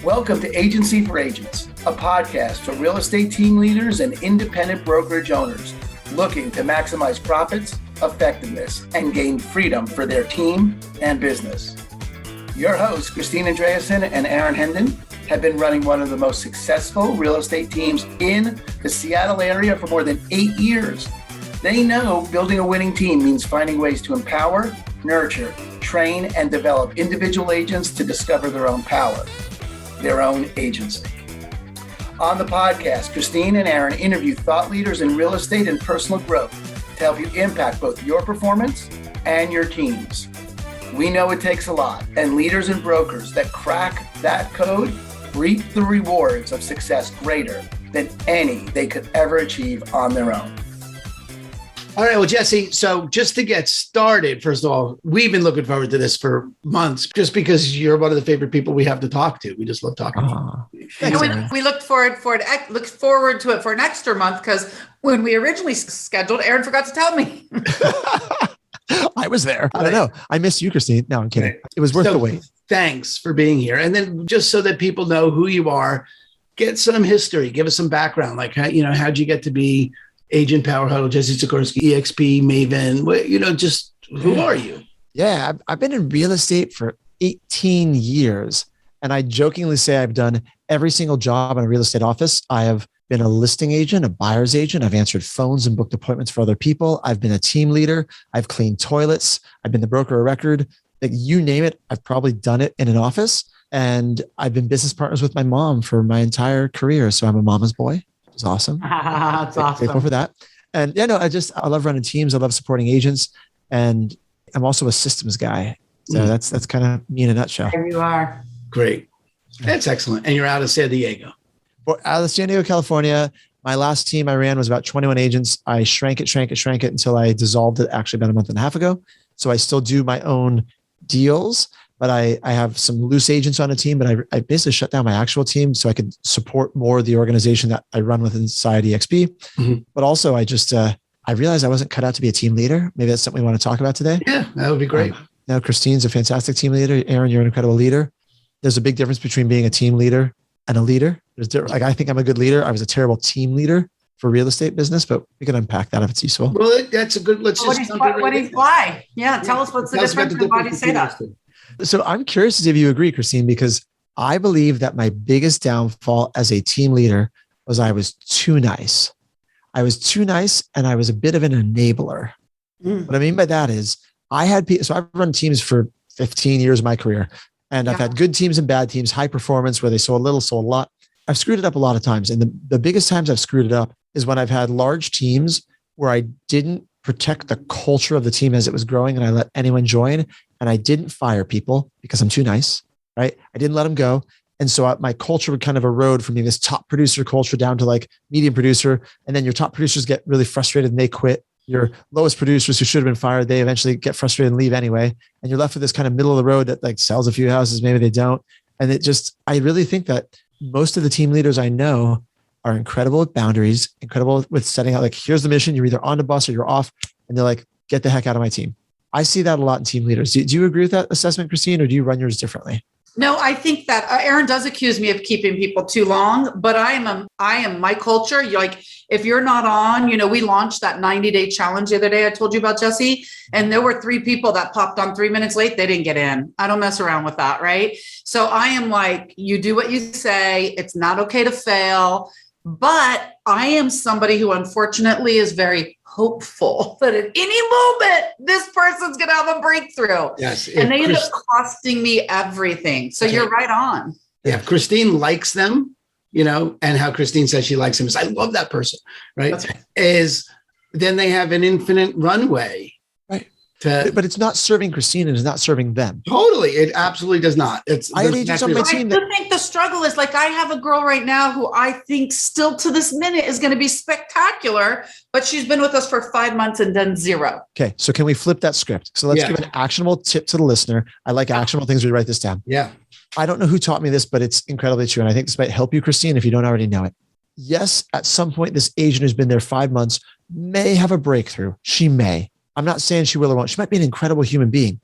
Welcome to Agency for Agents, a podcast for real estate team leaders and independent brokerage owners looking to maximize profits, effectiveness, and gain freedom for their team and business. Your hosts, Christine Andreasen and Aaron Hendon, have been running one of the most successful real estate teams in the Seattle area for more than 8 years. They know building a winning team means finding ways to empower, nurture, train, and develop individual agents to discover their own power, their own agency. On the podcast, Christine and Aaron interview thought leaders in real estate and personal growth to help you impact both your performance and your teams. We know it takes a lot, and leaders and brokers that crack that code reap the rewards of success greater than any they could ever achieve on their own. All right, well, Jesse, so just to get started, first of all, we've been looking forward to this for months just because you're one of the favorite people we have to talk to. We just love talking to you. And we looked forward to it for an extra month because when we originally scheduled, Aaron forgot to tell me. I was there. I don't know. I miss you, Christine. No, I'm kidding. It was worth the wait. Thanks for being here. And then just so that people know who you are, get some history, give us some background. Like, how'd you get to be Agent Power Huddle, Jesse Zagorsky, EXP, Maven, just who are you? Yeah, I've been in real estate for 18 years. And I jokingly say I've done every single job in a real estate office. I have been a listing agent, a buyer's agent. I've answered phones and booked appointments for other people. I've been a team leader. I've cleaned toilets. I've been the broker of record. Like, you name it, I've probably done it in an office. And I've been business partners with my mom for my entire career. So I'm a mama's boy. It's awesome. That's awesome. Grateful for that. And I love running teams. I love supporting agents. And I'm also a systems guy. So that's kind of me in a nutshell. There you are. Great. That's excellent. And you're out of San Diego. Well, out of San Diego, California. My last team I ran was about 21 agents. I shrank it until I dissolved it actually about a month and a half ago. So I still do my own deals, but I have some loose agents on a team, but I basically shut down my actual team so I could support more of the organization that I run with inside EXP. Mm-hmm. But also I realized I wasn't cut out to be a team leader. Maybe that's something we want to talk about today. Yeah, that would be great. Now, Christine's a fantastic team leader. Aaron, you're an incredible leader. There's a big difference between being a team leader and a leader. I think I'm a good leader. I was a terrible team leader for real estate business, but we can unpack that if it's useful. Well, that's a good, why? Yeah, tell us what's the difference and why do you say that? So I'm curious to see if you agree, Christine, because I believe that my biggest downfall as a team leader was I was too nice. I was too nice and I was a bit of an enabler. What I mean by that is I've run teams for 15 years of my career, and I've had good teams and bad teams, high performance where they sold a little, sold a lot. I've screwed it up a lot of times. And the biggest times I've screwed it up is when I've had large teams where I didn't protect the culture of the team as it was growing and I let anyone join. And I didn't fire people because I'm too nice, right? I didn't let them go. And so my culture would kind of erode from being this top producer culture down to like medium producer. And then your top producers get really frustrated and they quit. Your lowest producers who should have been fired, they eventually get frustrated and leave anyway. And you're left with this kind of middle of the road that like sells a few houses, maybe they don't. And I really think that most of the team leaders I know are incredible with boundaries, incredible with setting out like, here's the mission. You're either on the bus or you're off. And they're like, get the heck out of my team. I see that a lot in team leaders. Do you agree with that assessment, Christine, or do you run yours differently? No, I think that Aaron does accuse me of keeping people too long, but I am my culture. Like, if you're not on, we launched that 90-day challenge the other day I told you about, Jesse, and there were 3 people that popped on 3 minutes late. They didn't get in. I don't mess around with that, right? So I am like, you do what you say. It's not okay to fail, but I am somebody who unfortunately is very hopeful that at any moment this person's going to have a breakthrough. Yes. And they end up costing me everything. So you're right on. Yeah. If Christine likes them, and how Christine says she likes him is I love that person, right? That's right. Is then they have an infinite runway. Right. But it's not serving Christine and it's not serving them. Totally. It absolutely does not. I think the struggle is like, I have a girl right now who I think still to this minute is going to be spectacular, but she's been with us for 5 months and done 0. Okay. So can we flip that script? So let's give an actionable tip to the listener. I like actionable things. We write this down. Yeah. I don't know who taught me this, but it's incredibly true. And I think this might help you, Christine, if you don't already know it. Yes, at some point, this agent who's been there 5 months may have a breakthrough. She may. I'm not saying she will or won't. She might be an incredible human being.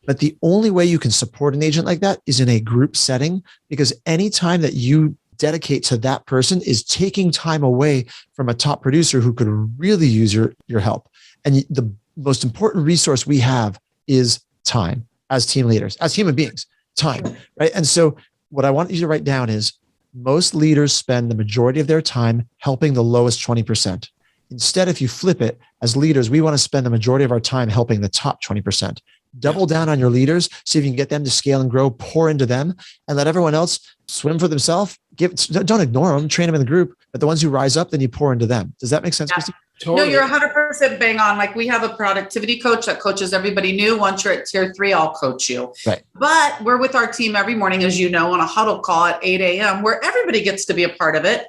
But the only way you can support an agent like that is in a group setting, because any time that you dedicate to that person is taking time away from a top producer who could really use your help. And the most important resource we have is time as team leaders, as human beings, time, right? And so what I want you to write down is most leaders spend the majority of their time helping the lowest 20%. Instead, if you flip it, as leaders, we want to spend the majority of our time helping the top 20%. Double down on your leaders, see if you can get them to scale and grow, pour into them, and let everyone else swim for themselves. Don't ignore them, train them in the group, but the ones who rise up, then you pour into them. Does that make sense, Christy? Totally. No, you're 100% bang on. Like, we have a productivity coach that coaches everybody new. Once you're at tier 3, I'll coach you. Right. But we're with our team every morning, as you know, on a huddle call at 8 a.m. where everybody gets to be a part of it.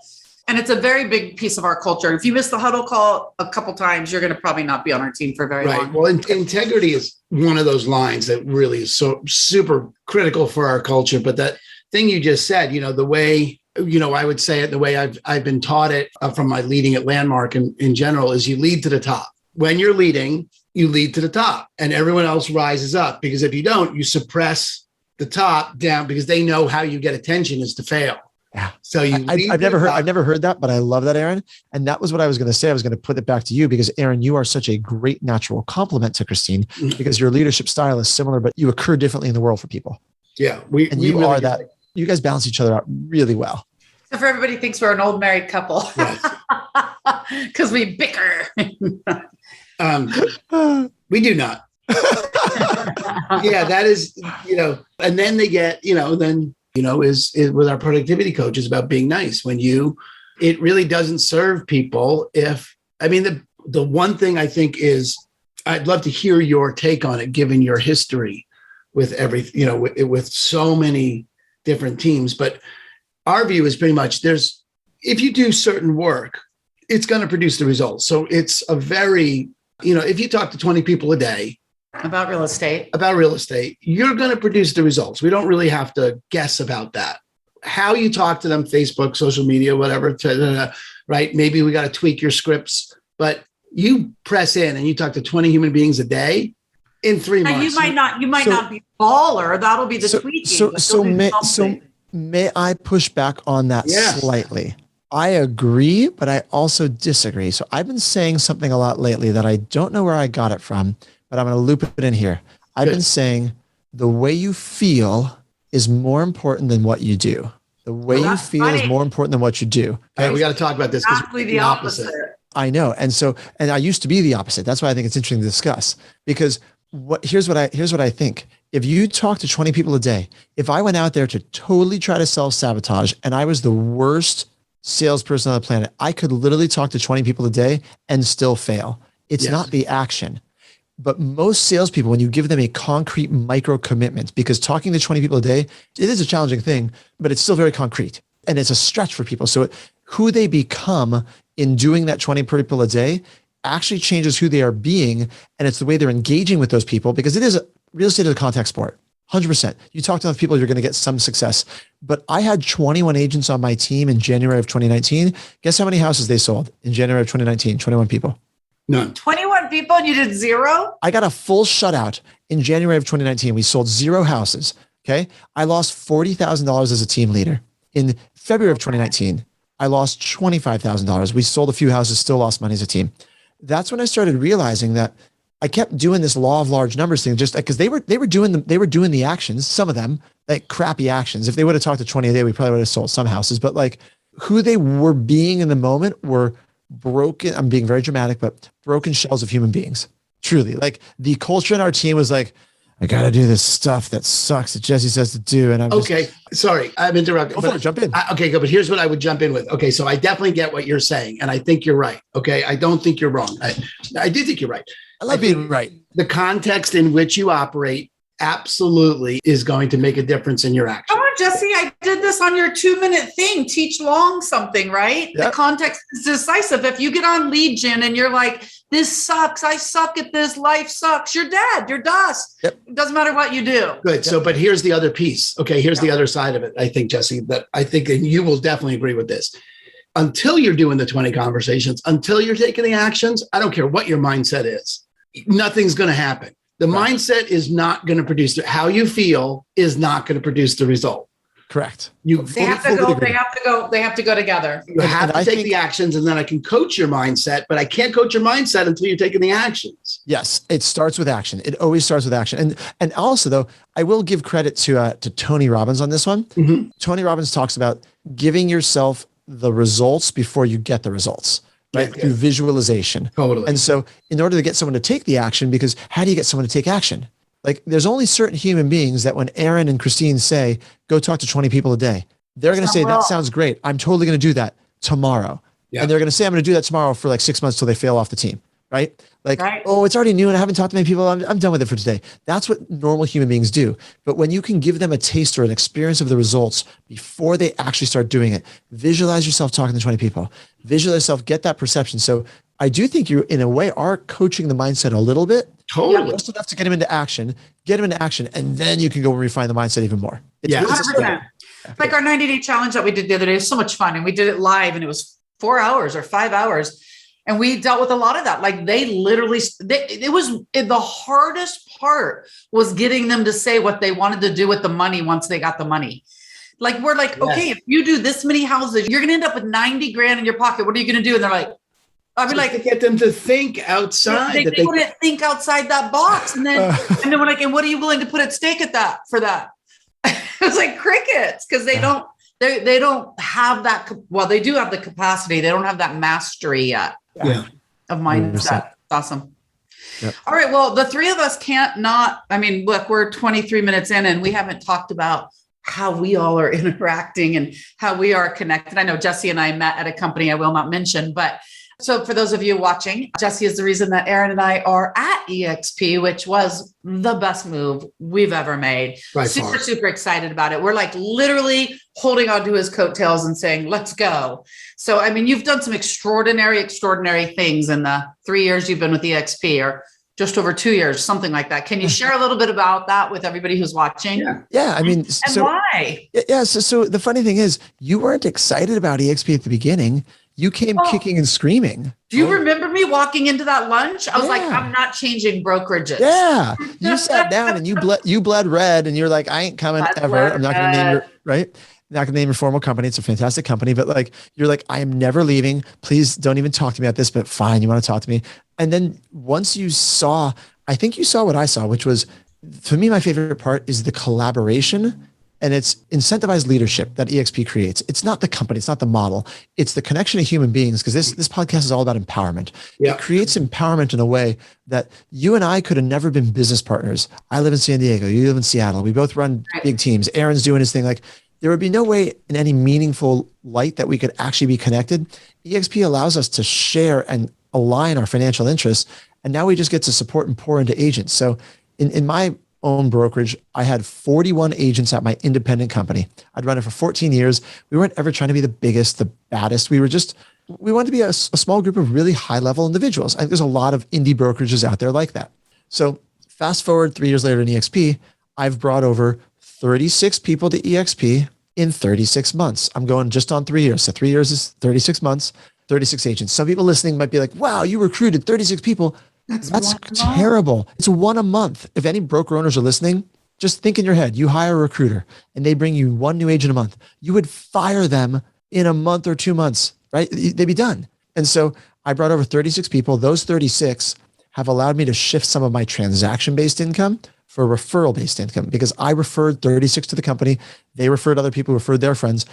And it's a very big piece of our culture. If you miss the huddle call a couple times, you're going to probably not be on our team for very long. Well, integrity is one of those lines that really is so super critical for our culture. But that thing you just said, the way, I would say it the way I've been taught it from my leading at Landmark in general is you lead to the top. When you're leading, you lead to the top and everyone else rises up, because if you don't, you suppress the top down, because they know how you get attention is to fail. Yeah. So I've never heard that, but I love that, Aaron. And that was what I was going to say. I was going to put it back to you because, Aaron, you are such a great natural compliment to Christine, because your leadership style is similar, but you occur differently in the world for people. Yeah. You are that. You guys balance each other out really well. So everybody thinks we're an old married couple because we bicker. We do not. Yeah, that is, and then they get, is with our productivity coach is about being nice it really doesn't serve people. The one thing I think is, I'd love to hear your take on it, given your history with everything, with so many different teams. But our view is pretty much if you do certain work, it's going to produce the results. So it's a very, if you talk to 20 people a day, about real estate, you're going to produce the results. We don't really have to guess about that. How you talk to them, Facebook, social media, whatever, right? Maybe we got to tweak your scripts, but you press in and you talk to 20 human beings a day in 3 months. You might not be baller. That'll be the tweaking. So may I push back on that slightly? I agree, but I also disagree. So I've been saying something a lot lately that I don't know where I got it from, but I'm going to loop it in here. I've been saying the way you feel is more important than what you do. The way you feel is more important than what you do. Okay? Right, we got to talk about this. Exactly the opposite. I know. And I used to be the opposite. That's why I think it's interesting to discuss, because here's what I think. If you talk to 20 people a day, if I went out there to totally try to self-sabotage and I was the worst salesperson on the planet, I could literally talk to 20 people a day and still fail. It's not the action. But most salespeople, when you give them a concrete micro commitment, because talking to 20 people a day, it is a challenging thing, but it's still very concrete and it's a stretch for people. So who they become in doing that 20 people a day actually changes who they are being. And it's the way they're engaging with those people, because real estate is a contact sport. 100%. You talk to enough people, you're going to get some success. But I had 21 agents on my team in January of 2019. Guess how many houses they sold in January of 2019? 21 people. None. 21 people and you did 0? I got a full shutout in January of 2019. We sold 0 houses. Okay. I lost $40,000 as a team leader. In February of 2019, I lost $25,000. We sold a few houses, still lost money as a team. That's when I started realizing that I kept doing this law of large numbers thing, just because they were doing the actions, some of them, like crappy actions. If they would have talked to 20 a day, we probably would have sold some houses, but like who they were being in the moment were broken. I'm being very dramatic, but broken shells of human beings. Truly, like the culture in our team was like, I got to do this stuff that sucks that Jesse says to do. And I'm sorry, I'm interrupting. Jump in. Okay, good. But here's what I would jump in with. Okay. So I definitely get what you're saying. And I think you're right. Okay. I don't think you're wrong. I do think you're right. I love being right. The context in which you operate absolutely is going to make a difference in your action. Come on, Jesse, I did this on your 2-minute thing. Teach long something, right? Yep. The context is decisive. If you get on lead gen and you're like, this sucks, I suck at this, life sucks, you're dead, you're dust. Yep. It doesn't matter what you do. Good. Yep. So, but here's the other piece. Okay. Here's the other side of it. I think, Jesse, and you will definitely agree with this. Until you're doing the 20 conversations, until you're taking the actions, I don't care what your mindset is. Nothing's going to happen. The mindset is not going to produce how you feel is not going to produce the result. Correct. They have to go together. You have to take the actions, and then I can coach your mindset, but I can't coach your mindset until you're taking the actions. Yes, it starts with action. It always starts with action. And also, though, I will give credit to Tony Robbins on this one. Mm-hmm. Tony Robbins talks about giving yourself the results before you get the results, right? Yeah. Through visualization. Totally. And so in order to get someone to take the action, because how do you get someone to take action? Like there's only certain human beings that when Aaron and Christine say, go talk to 20 people a day, they're going to say, that sounds great. I'm totally going to do that tomorrow. Yeah. And they're going to say, I'm going to do that tomorrow for like 6 months till they fail off the team. Right? Like, oh, it's already noon. I haven't talked to many people. I'm done with it for today. That's what normal human beings do. But when you can give them a taste or an experience of the results before they actually start doing it, visualize yourself talking to 20 people, visualize yourself, get that perception. So I do think you, in a way, are coaching the mindset a little bit. Totally. Just enough to get them into action, and then you can go and refine the mindset even more. It's 100%. Like our 90-day challenge that we did the other day was so much fun. And we did it live and it was 4 hours or 5 hours. And we dealt with a lot of that. Like they literally, the hardest part was getting them to say what they wanted to do with the money once they got the money. Like, we're like, okay, if you do this many houses, you're going to end up with 90 grand in your pocket. What are you going to do? And they're like, I'd be like, to get them to think outside. They wouldn't think outside that box. And then we're like, and what are you willing to put at stake for that? It was like crickets because they don't have that. Well, they do have the capacity. They don't have that mastery yet. Of mindset. Awesome. Yep. All right. Well, the three of us look, we're 23 minutes in and we haven't talked about how we all are interacting and how we are connected. I know Jesse and I met at a company I will not mention, but so for those of you watching, Jesse is the reason that Aaron and I are at EXP, which was the best move we've ever made. Super excited about it. We're like literally holding on to his coattails and saying, let's go. So, I mean, you've done some extraordinary things in the 3 years you've been with EXP, or just over 2 years, something like that. Can you share a little bit about that with everybody who's watching? Yeah. I mean, and why? Yeah. So the funny thing is you weren't excited about EXP at the beginning. You came kicking and screaming. Do you remember me walking into that lunch? I was like, I'm not changing brokerages. Yeah. You sat down and you bled red and you're like, I ain't coming ever. I'm not going to name your, right? Not going to name your formal company. It's a fantastic company, but like, you're like, I am never leaving. Please don't even talk to me about this, but fine. You want to talk to me. And then once I think you saw what I saw, which was, for me, my favorite part is the collaboration. And it's incentivized leadership that EXP creates. It's not the company. It's not the model. It's the connection of human beings, because this podcast is all about empowerment. Yeah. It creates empowerment in a way that you and I could have never been business partners. I live in San Diego. You live in Seattle. We both run big teams. Aaron's doing his thing. Like, there would be no way in any meaningful light that we could actually be connected. EXP allows us to share and align our financial interests. And now we just get to support and pour into agents. So in my own brokerage, I had 41 agents at my independent company. I'd run it for 14 years. We weren't ever trying to be the biggest, the baddest. We wanted to be a small group of really high level individuals. I think there's a lot of indie brokerages out there like that. So fast forward 3 years later in EXP, I've brought over 36 people to EXP in 36 months. I'm going just on 3 years. So 3 years is 36 months, 36 agents. Some people listening might be like, wow, you recruited 36 people. That's terrible. It's one a month. If any broker owners are listening, just think in your head, you hire a recruiter and they bring you one new agent a month. You would fire them in a month or 2 months, right? They'd be done. And so I brought over 36 people. Those 36 have allowed me to shift some of my transaction-based income for referral-based income, because I referred 36 to the company. They referred other people, referred their friends.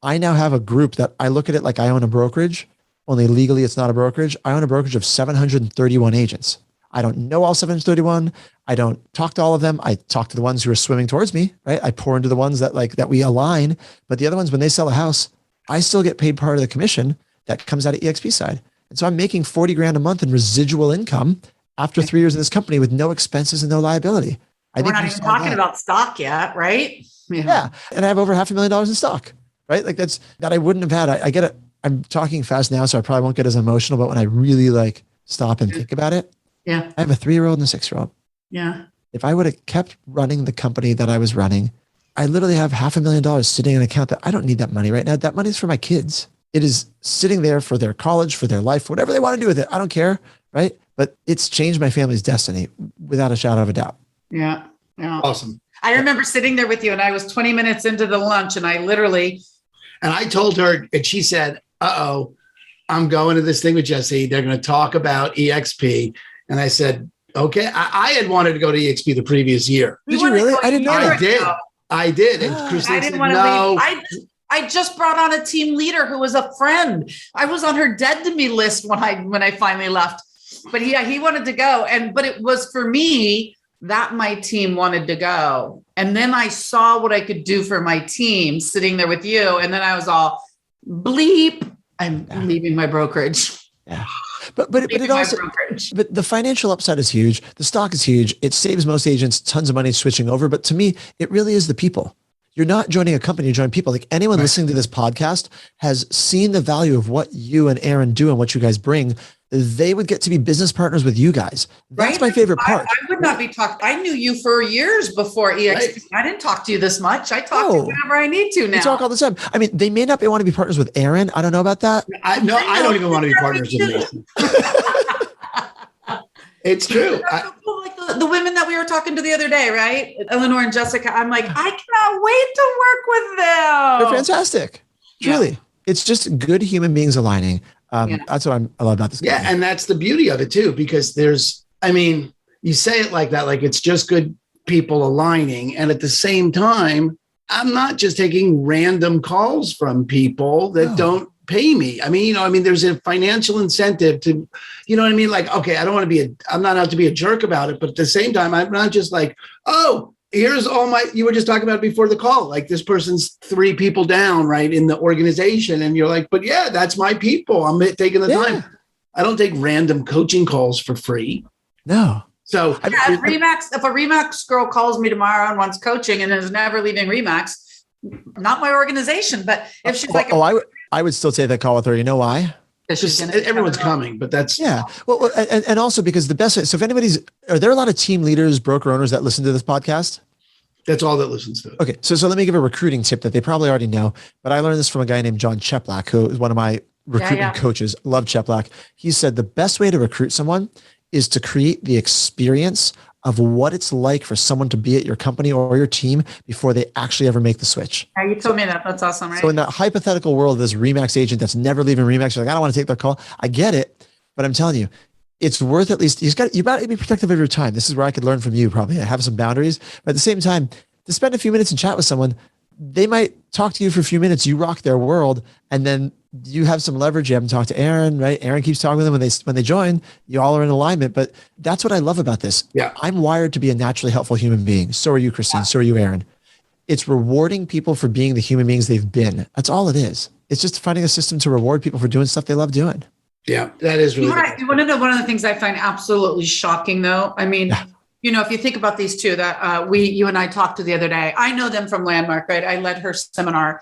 I now have a group that I look at it like I own a brokerage. Only legally it's not a brokerage. I own a brokerage of 731 agents. I don't know all 731. I don't talk to all of them. I talk to the ones who are swimming towards me, right? I pour into the ones that we align, but the other ones, when they sell a house, I still get paid part of the commission that comes out of EXP side. And so I'm making 40 grand a month in residual income after 3 years in this company with no expenses and no liability. We're not even talking about stock yet, right? Yeah. And I have over $500,000 in stock, right? Like that I wouldn't have had. I get it. I'm talking fast now, so I probably won't get as emotional, but when I really stop and think about it, I have a 3-year-old and a 6-year-old. Yeah. If I would have kept running the company that I was running, I literally have $500,000 sitting in an account that I don't need that money right now. That money is for my kids. It is sitting there for their college, for their life, whatever they want to do with it. I don't care, right? but it's changed my family's destiny without a shadow of a doubt. Yeah. Yeah. Awesome. I remember sitting there with you and I was 20 minutes into the lunch and I literally. And I told her, and she said, I'm going to this thing with Jesse. They're going to talk about EXP. And I said, okay. I had wanted to go to EXP the previous year. Did you really? I didn't know. I did. And Christine said, no. I just brought on a team leader who was a friend. I was on her dead to me list when I finally left. But he wanted to go. But it was for me that my team wanted to go. And then I saw what I could do for my team sitting there with you. And then I was all bleep. I'm leaving my brokerage. Yeah. But it also, but the financial upside is huge. The stock is huge. It saves most agents tons of money switching over. But to me, it really is the people. You're not joining a company, you're joining people. Like anyone listening to this podcast has seen the value of what you and Aaron do and what you guys bring. They would get to be business partners with you guys. That's my favorite part. I would not be talking. I knew you for years before EXP. Right. I didn't talk to you this much. I talk to you whenever I need to now. We talk all the time. I mean, they may not want to be partners with Aaron. I don't know about that. I don't even want to be partners with me. It's true. Like the women that we were talking to the other day, right? Eleanor and Jessica. I'm like, I cannot wait to work with them. They're fantastic. Truly. Yeah. It's just good human beings aligning. That's what I love about this. Yeah. And that's the beauty of it too, because you say it like that, like it's just good people aligning. And at the same time, I'm not just taking random calls from people that don't pay me. There's a financial incentive to, you know what I mean? Like, okay, I'm not out to be a jerk about it, but at the same time, I'm not just like, here's you were just talking about before the call, like this person's 3 people down, right, in the organization. And you're like, but yeah, that's my people. I'm taking the time. I don't take random coaching calls for free. No. So if a Remax girl calls me tomorrow and wants coaching and is never leaving Remax, not my organization, but if she's I would still take that call with her. You know why? Everyone's coming, but that's Well, and also because the best. So if are there a lot of team leaders, broker owners that listen to this podcast? That's all that listens to it. Okay. So let me give a recruiting tip that they probably already know, but I learned this from a guy named John Cheplack, who is one of my recruitment coaches. Love Cheplack. He said the best way to recruit someone is to create the experience of what it's like for someone to be at your company or your team before they actually ever make the switch. Yeah, you told me that. That's awesome, right? So in that hypothetical world of this Remax agent that's never leaving Remax, you're like, I don't want to take that call. I get it, but I'm telling you, it's worth at least, you got to be protective of your time. This is where I could learn from you probably. I have some boundaries, but at the same time, to spend a few minutes and chat with someone, they might talk to you for a few minutes, you rock their world, and then you have some leverage. You haven't talked to Aaron, right? Aaron keeps talking to them when they join. You all are in alignment. But that's what I love about this. Yeah, I'm wired to be a naturally helpful human being. So are you, Christine. Yeah. So are you, Aaron. It's rewarding people for being the human beings they've been. That's all it is. It's just finding a system to reward people for doing stuff they love doing. Yeah, that is really. You want to know one of the things I find absolutely shocking, though? I mean. Yeah. If you think about these two that you and I talked to the other day, I know them from Landmark, right? I led her seminar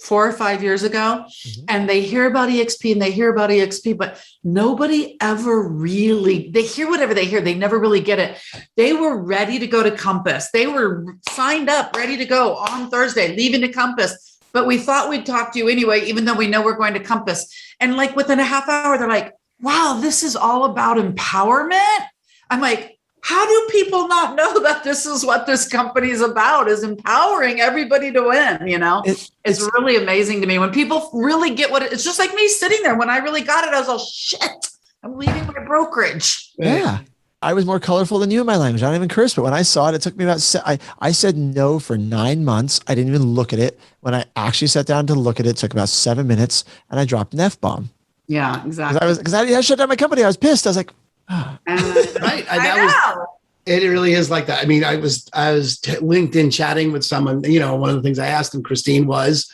4 or 5 years ago, and they hear about EXP but nobody ever really, they hear whatever they hear. They never really get it. They were ready to go to Compass. They were signed up, ready to go on Thursday, leaving to Compass. But we thought we'd talk to you anyway, even though we know we're going to Compass. And like within a half hour, they're like, wow, this is all about empowerment. I'm like, how do people not know that this is what this company is about, is empowering everybody to win? It's really amazing to me when people really get it's just like me sitting there. When I really got it, I was all shit, I'm leaving my brokerage. Yeah. I was more colorful than you in my language. I don't even curse, but when I saw it, it took me I said no for 9 months. I didn't even look at it. When I actually sat down to look at it, it took about 7 minutes and I dropped an F-bomb. Yeah, exactly. Because I shut down my company. I was pissed. I was like, right. It really is like that. I mean, I was LinkedIn chatting with someone, one of the things I asked him, Christine, was,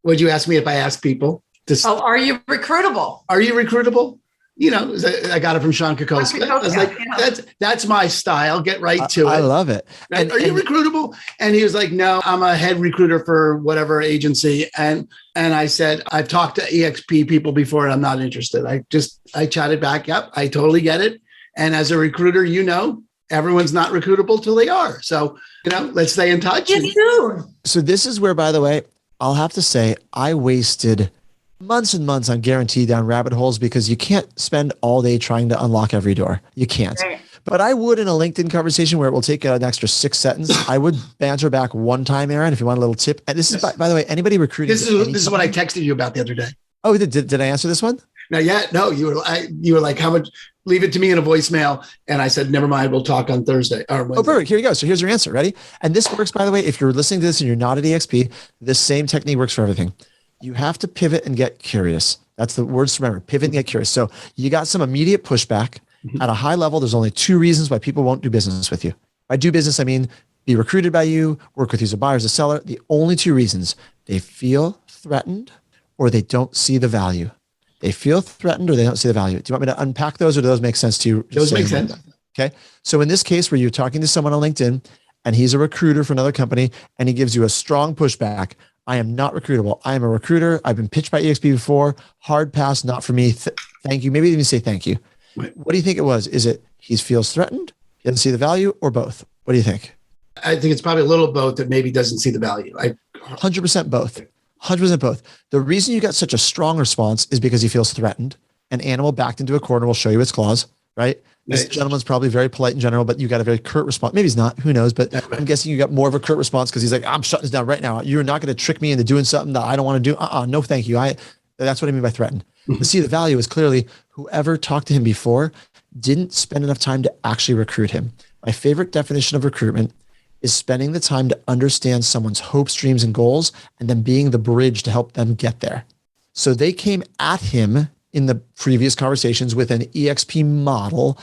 would you ask me if I ask people? Are you recruitable? Are you recruitable? I got it from Sean Kokoska. I was like, that's my style. Get right to it. I love it. Right? Are you recruitable? And he was like, no, I'm a head recruiter for whatever agency. And I said, I've talked to EXP people before and I'm not interested. I chatted back. Yep, I totally get it. And as a recruiter, everyone's not recruitable till they are. So, let's stay in touch. So this is where, by the way, I'll have to say I wasted months and months on guarantee down rabbit holes because you can't spend all day trying to unlock every door. You can't. Right. But I would in a LinkedIn conversation where it will take an extra 6 sentences. I would banter back one time, Aaron, if you want a little tip. And this is, by the way, anybody recruiting. This is what I texted you about the other day. Oh, did I answer this one? No, you were like, how much? Leave it to me in a voicemail. And I said, never mind. We'll talk on Thursday. Or Wednesday. Oh, perfect. Here you go. So here's your answer. Ready? And this works, by the way, if you're listening to this and you're not at EXP, this same technique works for everything. You have to pivot and get curious. That's the words to remember. Pivot and get curious. So you got some immediate pushback. At a high level, there's only 2 reasons why people won't do business with you. By do business, I mean be recruited by you, work with you as a buyer, as a seller. The only 2 reasons: they feel threatened or they don't see the value. They feel threatened or they don't see the value. Do you want me to unpack those or do those make sense to you? Those make sense. Okay. So in this case where you're talking to someone on LinkedIn and he's a recruiter for another company and he gives you a strong pushback, I am not recruitable. I am a recruiter. I've been pitched by EXP before. Hard pass, not for me. Thank you. Maybe even say thank you. Right. What do you think it was? Is it he feels threatened, he doesn't see the value, or both? What do you think? I think it's probably a little both that maybe doesn't see the value. 100% both. 100% both. The reason you got such a strong response is because he feels threatened. An animal backed into a corner will show you its claws, right? This Right. gentleman's probably very polite in general, but you got a very curt response. Maybe he's not, who knows? But I'm guessing you got more of a curt response because he's like, I'm shutting this down right now. You're not going to trick me into doing something that I don't want to do. No, thank you. That's what I mean by threatened. To see the value is clearly whoever talked to him before didn't spend enough time to actually recruit him. My favorite definition of recruitment is spending the time to understand someone's hopes, dreams, and goals, and then being the bridge to help them get there. So they came at him in the previous conversations with an EXP model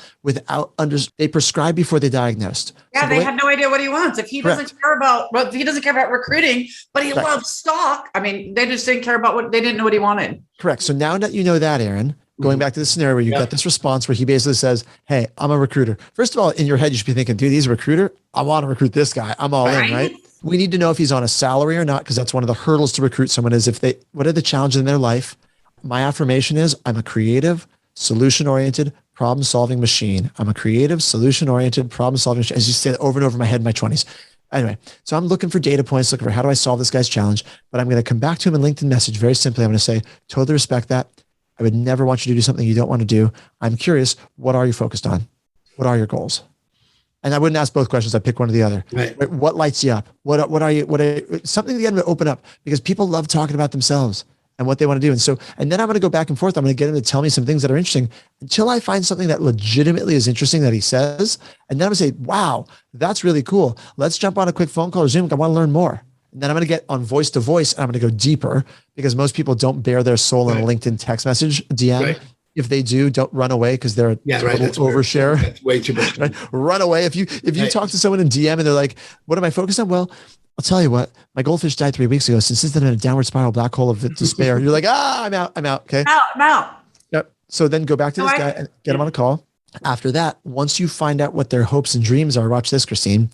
they prescribed before they diagnosed. Yeah, So they had no idea what he wants. If he doesn't care about, if he doesn't care about recruiting, but he loves stock. I mean, they just didn't care about they didn't know what he wanted. Correct. So now that you know that, Aaron, going back to the scenario where you got this response where he basically says, hey, I'm a recruiter. First of all, in your head, you should be thinking, dude, he's a recruiter. I want to recruit this guy. I'm all in, right? We need to know if he's on a salary or not, because that's one of the hurdles to recruit someone is what are the challenges in their life? My affirmation is I'm a creative, solution-oriented, problem-solving machine. I'm a creative, solution-oriented, problem-solving machine. As you say that over and over in my head in my 20s. Anyway, so I'm looking for data points, looking for how do I solve this guy's challenge, but I'm going to come back to him in LinkedIn message very simply. I'm going to say, totally respect that. I would never want you to do something you don't want to do. I'm curious, what are you focused on? What are your goals? And I wouldn't ask both questions. I pick one or the other. Right. What lights you up? What are you, something again to open up, because people love talking about themselves and what they want to do. And then I'm going to go back and forth. I'm going to get him to tell me some things that are interesting until I find something that legitimately is interesting that he says. And then I'm going to say, wow, that's really cool. Let's jump on a quick phone call or Zoom. I want to learn more. And then I'm going to get on voice to voice and I'm going to go deeper, because most people don't bare their soul in a LinkedIn text message DM. Right. If they do, don't run away because they're a total overshare. That's way too much. Right? Run away. If you talk to someone in DM and they're like, what am I focused on? Well, I'll tell you what, my goldfish died 3 weeks ago. Since then, in a downward spiral black hole of despair. You're like, I'm out. Okay. I'm out. Yep. So then go back to this guy and get him on a call. After that, once you find out what their hopes and dreams are, watch this, Christine,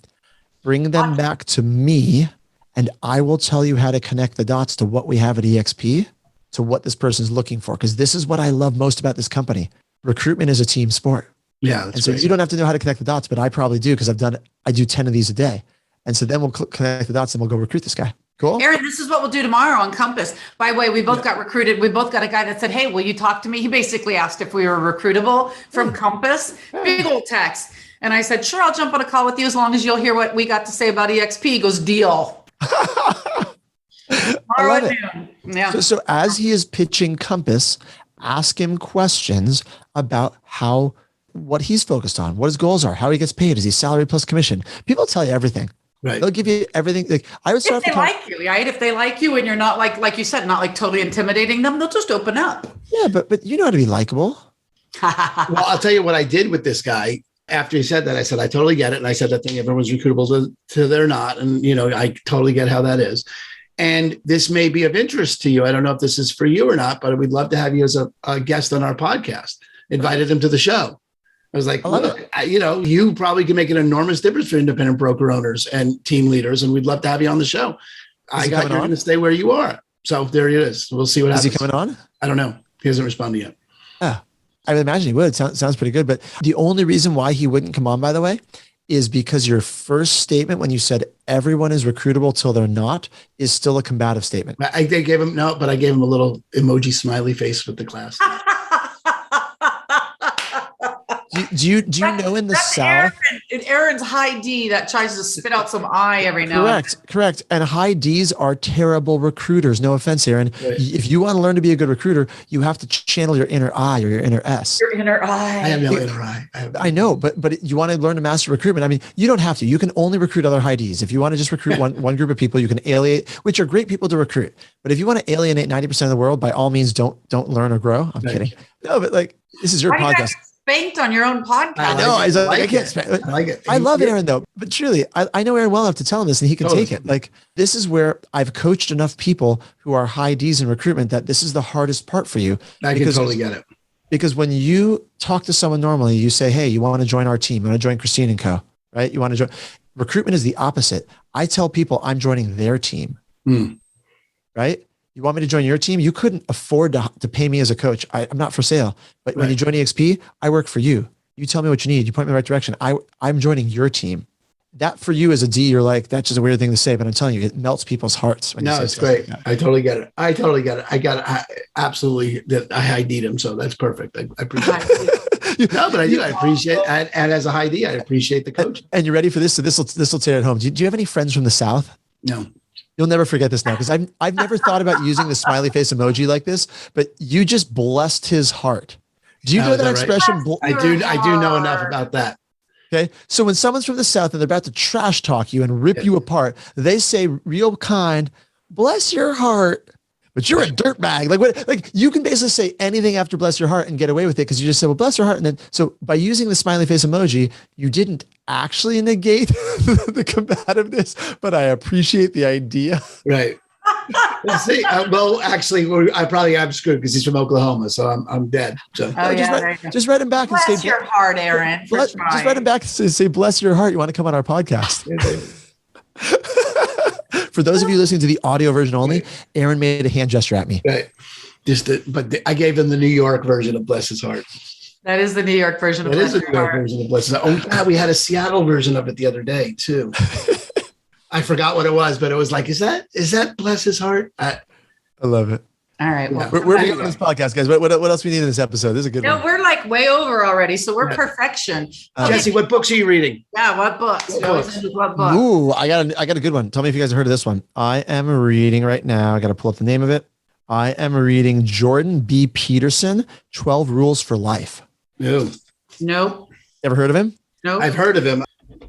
bring them back to me and I will tell you how to connect the dots to what we have at EXP, to what this person's looking for. Because this is what I love most about this company. Recruitment is a team sport. Yeah. And so you don't have to know how to connect the dots, but I probably do, because I do 10 of these a day. And so then we'll connect the dots and we'll go recruit this guy. Cool. Aaron, this is what we'll do tomorrow on Compass. By the way, we both got recruited. We both got a guy that said, hey, will you talk to me? He basically asked if we were recruitable from Compass. Big old text. And I said, sure, I'll jump on a call with you as long as you'll hear what we got to say about EXP. He goes, deal. I love it. Yeah. So as he is pitching Compass, ask him questions about what he's focused on, what his goals are, how he gets paid. Is he salary plus commission? People tell you everything. Right. They'll give you everything. Like I would start if they like you, right? If they like you and you're not like you said, not like totally intimidating them, they'll just open up. Yeah, but you know how to be likable. Well, I'll tell you what I did with this guy. After he said that, I said, I totally get it. And I said that thing, everyone's recruitable to they're not. And, I totally get how that is. And this may be of interest to you. I don't know if this is for you or not, but we'd love to have you as a guest on our podcast. Invited him to the show. I was like, look, you probably can make an enormous difference for independent broker owners and team leaders. And we'd love to have you on the show. You're going to stay where you are. So there he is. We'll see what happens. Is he coming on? I don't know. He hasn't responded yet. Oh, I would imagine he would. Sounds pretty good. But the only reason why he wouldn't come on, by the way, is because your first statement when you said everyone is recruitable till they're not is still a combative statement. I gave him but I gave him a little emoji smiley face with the class. Do you know in the South? Aaron's high D that tries to spit out some I every now and then. Correct. And high Ds are terrible recruiters. No offense, Aaron. Right. If you want to learn to be a good recruiter, you have to channel your inner I or your inner S. Your inner I. I have no inner I. I know, but you want to learn to master recruitment. I mean, you don't have to. You can only recruit other high Ds. If you want to just recruit one group of people, you can alienate, which are great people to recruit. But if you want to alienate 90% of the world, by all means, don't learn or grow. I'm kidding. No, but like, this is your podcast. Spanked on your own podcast. I know. I can't spank. I like it. I love Aaron though, but truly, I know Aaron well enough to tell him this, and he can take it. Like, this is where I've coached enough people who are high Ds in recruitment that this is the hardest part for you. I can totally get it. Because when you talk to someone normally, you say, "Hey, you want to join our team? You want to join Christine and Co. Right? You want to join." Recruitment is the opposite. I tell people I'm joining their team. Right? You want me to join your team? You couldn't afford to pay me as a coach. I'm not for sale. But when you join EXP, I work for you. You tell me what you need. You point me in the right direction. I'm joining your team. That for you as a D, you're like, that's just a weird thing to say, but I'm telling you, it melts people's hearts. When it's great. Like I totally get it. I absolutely that I high D'd him. So that's perfect. I appreciate it. No, but I do. I appreciate it. And as a high D, I appreciate the coach. And you're ready for this? So this will tear it home. Do you have any friends from the South? No. You'll never forget this now, because I've never thought about using the smiley face emoji like this, but you just blessed his heart. Do you know that expression? Right? I do know enough about that. Okay. So when someone's from the South and they're about to trash talk you and rip you apart, they say real kind, bless your heart, but you're a dirtbag. Like what? Like you can basically say anything after bless your heart and get away with it because you just said, well, bless your heart. And then, so by using the smiley face emoji, you didn't actually negate the combativeness, but I appreciate the idea. Right. See, well, actually, I probably am screwed because he's from Oklahoma, so I'm dead. So just write him back bless and say, your heart, Aaron. Just write him back and say, bless your heart. You want to come on our podcast? For those of you listening to the audio version only, Aaron made a hand gesture at me. Right. I gave them the New York version of bless his heart. That is the New York version of bless your heart. Version of bless his heart. Oh, God, we had a Seattle version of it the other day too. I forgot what it was, but it was like, is that bless his heart? I love it. All right. Well, we're beginning this podcast, guys. What else we need in this episode? This is a good one. No, we're like way over already. So we're perfection. Jesse, what books are you reading? Yeah. What books? What book? Ooh, I got a good one. Tell me if you guys have heard of this one. I am reading right now. I got to pull up the name of it. I am reading Jordan B. Peterson, 12 Rules for Life. No. Nope. Ever heard of him? No. I've heard of him.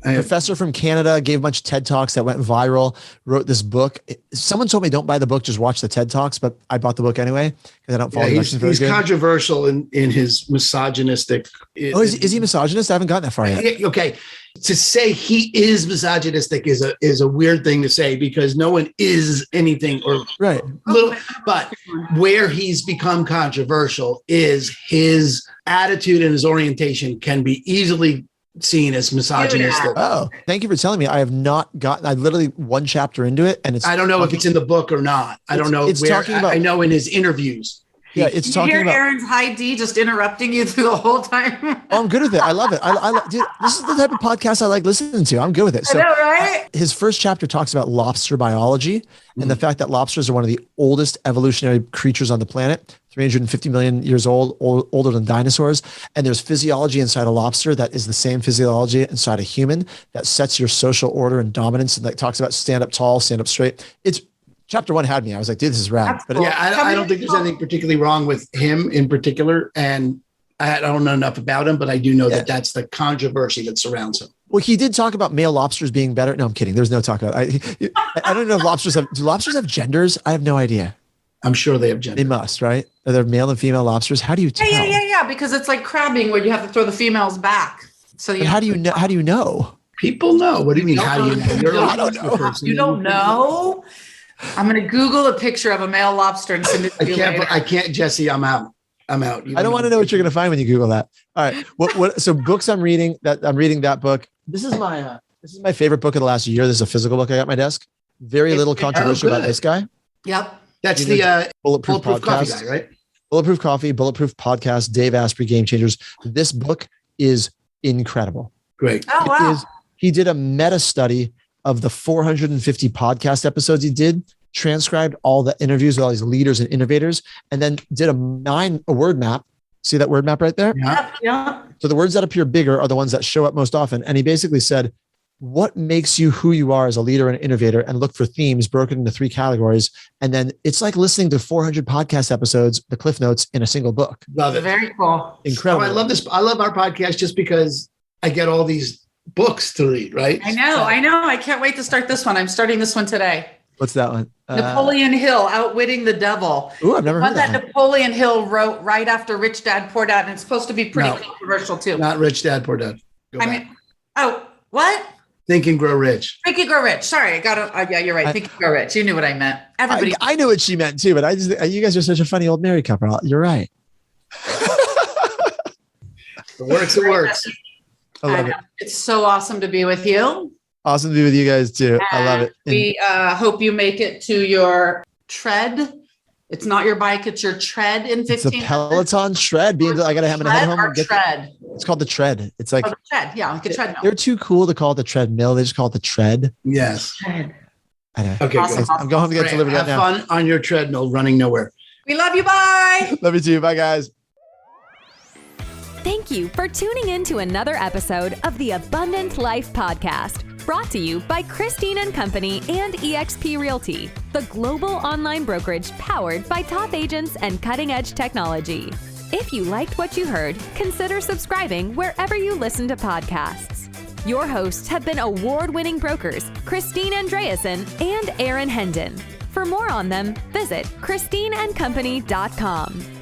Professor from Canada, gave a bunch of TED Talks that went viral, wrote this book. Someone told me don't buy the book, just watch the TED Talks, but I bought the book anyway because I don't follow He's controversial in his misogynistic. Is he misogynist? I haven't gotten that far yet. Okay. To say he is misogynistic is a weird thing to say because no one is anything or right. But where he's become controversial is his attitude and his orientation can be easily seen as misogynistic. Oh, thank you for telling me. I have not gotten. I literally one chapter into it, and I don't know if it's in the book or not. I don't know. It's talking about. I know in his interviews. Yeah, it's talking about Aaron's high D just interrupting you through the whole time. Oh, I'm good with it. I love it. Dude, this is the type of podcast I like listening to. I'm good with it. So, I know, right? His first chapter talks about lobster biology and the fact that lobsters are one of the oldest evolutionary creatures on the planet, 350 million years old, older than dinosaurs. And there's physiology inside a lobster that is the same physiology inside a human that sets your social order and dominance. And like talks about stand up tall, stand up straight. Chapter 1 had me. I was like, dude, this is rad. But I don't think there's anything particularly wrong with him in particular. And I don't know enough about him, but I do know that that's the controversy that surrounds him. Well, he did talk about male lobsters being better. No, I'm kidding. There's no talk about it. I don't know if do lobsters have genders? I have no idea. I'm sure they have genders. They must, right? Are there male and female lobsters? How do you tell? Yeah. Because it's like crabbing where you have to throw the females back. So how do you know? How do you know? People know. What do you mean? How do you know? I don't know. You don't know? I'm going to Google a picture of a male lobster and send it to you later. I can't, Jesse. I'm out. I don't want to know what you're going to find when you Google that. All right. So books I'm reading that book. This is my favorite book of the last year. This is a physical book I got at my desk. Very little controversial about this guy. Yep. That's the Bulletproof Podcast, Coffee guy, right? Bulletproof Coffee, Bulletproof Podcast, Dave Asprey, Game Changers. This book is incredible. Great. Oh, wow. It is He did a meta study of the 450 podcast episodes he did, transcribed all the interviews with all these leaders and innovators, and then did a word map. See that word map right there? Yeah. So the words that appear bigger are the ones that show up most often. And he basically said, what makes you who you are as a leader and innovator, and look for themes broken into 3 categories. And then it's like listening to 400 podcast episodes, the Cliff Notes in a single book. Love it. Very cool. Incredible. Oh, I love this. I love our podcast just because I get all these books to read, right? I know. I can't wait to start this one. I'm starting this one today. What's that one? Napoleon Hill, Outwitting the Devil. Ooh, I've never heard that one. Napoleon Hill wrote right after Rich Dad, Poor Dad, and it's supposed to be pretty No. controversial too. Not Rich Dad, Poor Dad. What? Think and Grow Rich. Think and Grow Rich. Sorry, I got it. Yeah, you're right. Think and Grow Rich. You knew what I meant. Everybody. I knew what she meant too, but you guys are such a funny old married couple. You're right. It works. It works. I love it. It's so awesome to be with you. Awesome to be with you guys too. I love it. We hope you make it to your tread. It's not your bike, it's your tread in 15 It's a Peloton tread. I got to have it head home. Or tread. It's called the tread. It's like the tread. Yeah, like a treadmill. They're too cool to call it the treadmill. They just call it the tread. Yes. Tread. I know. Okay, Awesome. good. I'm going home to get delivered right Have now. fun on your treadmill, running nowhere. We love you. Bye. Love you too. Bye, guys. Thank you for tuning in to another episode of the Abundant Life Podcast, brought to you by Christine and Company and eXp Realty, the global online brokerage powered by top agents and cutting-edge technology. If you liked what you heard, consider subscribing wherever you listen to podcasts. Your hosts have been award-winning brokers Christine Andreasen and Aaron Hendon. For more on them, visit christineandcompany.com.